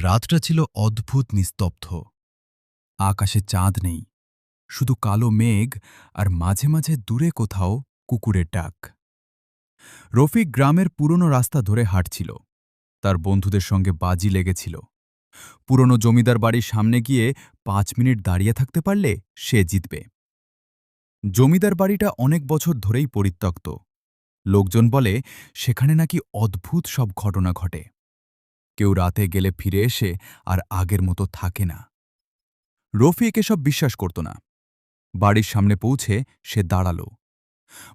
রাতটা ছিল অদ্ভুত নিস্তব্ধ। আকাশে চাঁদ নেই, শুধু কালো মেঘ আর মাঝে মাঝে দূরে কোথাও কুকুরের ডাক। রফিক গ্রামের পুরনো রাস্তা ধরে হাঁটছিল। তার বন্ধুদের সঙ্গে বাজি লেগেছিল। পুরনো জমিদার বাড়ির সামনে গিয়ে 5 মিনিট দাঁড়িয়ে থাকতে পারলে সে জিতবে। জমিদার বাড়িটা অনেক বছর ধরেই পরিত্যক্ত। লোকজন বলে সেখানে নাকি অদ্ভুত সব ঘটনা ঘটে। কেউ রাতে গেলে ফিরে এসে আর আগের মতো থাকে না। রফিক এসব বিশ্বাস করত না। বাড়ির সামনে পৌঁছে সে দাঁড়াল।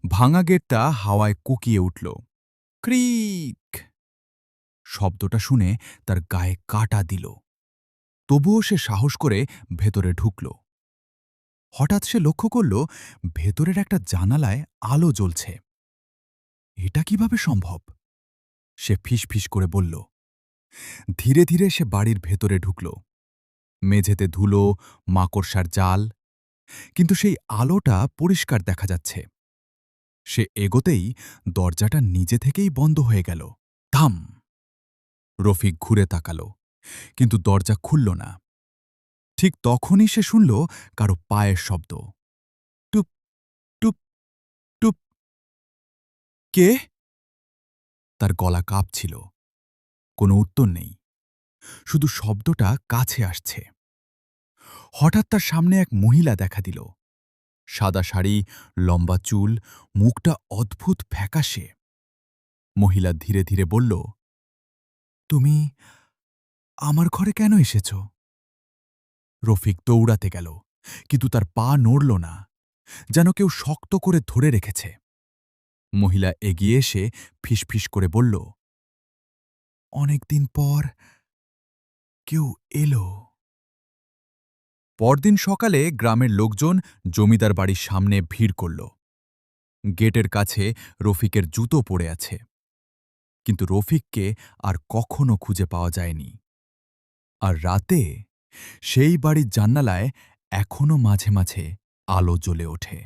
ভাঙা গেটটা হাওয়ায় কুকিয়ে উঠল। ক্রিক! শব্দটা শুনে তার গায়ে কাঁটা দিল। তবুও সে সাহস করে ভেতরে ঢুকল। হঠাৎ সে লক্ষ্য করল ভেতরের একটা জানালায় আলো জ্বলছে। এটা কিভাবে সম্ভব? সে ফিসফিস করে বলল। ধীরে ধীরে সে বাড়ির ভেতরে ঢুকল। মেঝেতে ধুলো, মাকড়সার জাল, কিন্তু সেই আলোটা পরিষ্কার দেখা যাচ্ছে। সে এগোতেই দরজাটা নিজে থেকেই বন্ধ হয়ে গেল। থাম! রফিক ঘুরে তাকাল, কিন্তু দরজা খুলল না। ঠিক তখনই সে শুনল কারো পায়ের শব্দ। টুপ টুপ টুপ। কে? তার গলা কাঁপছিল। কোনো উত্তর নেই, শুধু শব্দটা কাছে আসছে। হঠাৎ তার সামনে এক মহিলা দেখা দিল। সাদা শাড়ি, লম্বা চুল, মুখটা অদ্ভুত ফ্যাকাশে। মহিলা ধীরে ধীরে বলল, তুমি আমার ঘরে কেন এসেছ? রফিক দৌড়াতে গেল, কিন্তু তার পা নড়ল না, যেন কেউ শক্ত করে ধরে রেখেছে। মহিলা এগিয়ে এসে ফিসফিস করে বলল, অনেকদিন পর কেউ এলো। পরদিন সকালে গ্রামের লোকজন জমিদার বাড়ির সামনে ভিড় করল। গেটের কাছে রফিকের জুতো পড়ে আছে, কিন্তু রফিককে আর কখনো খুঁজে পাওয়া যায়নি। আর রাতে সেই বাড়ির জান্নালায় এখনো মাঝে মাঝে আলো জ্বলে ওঠে।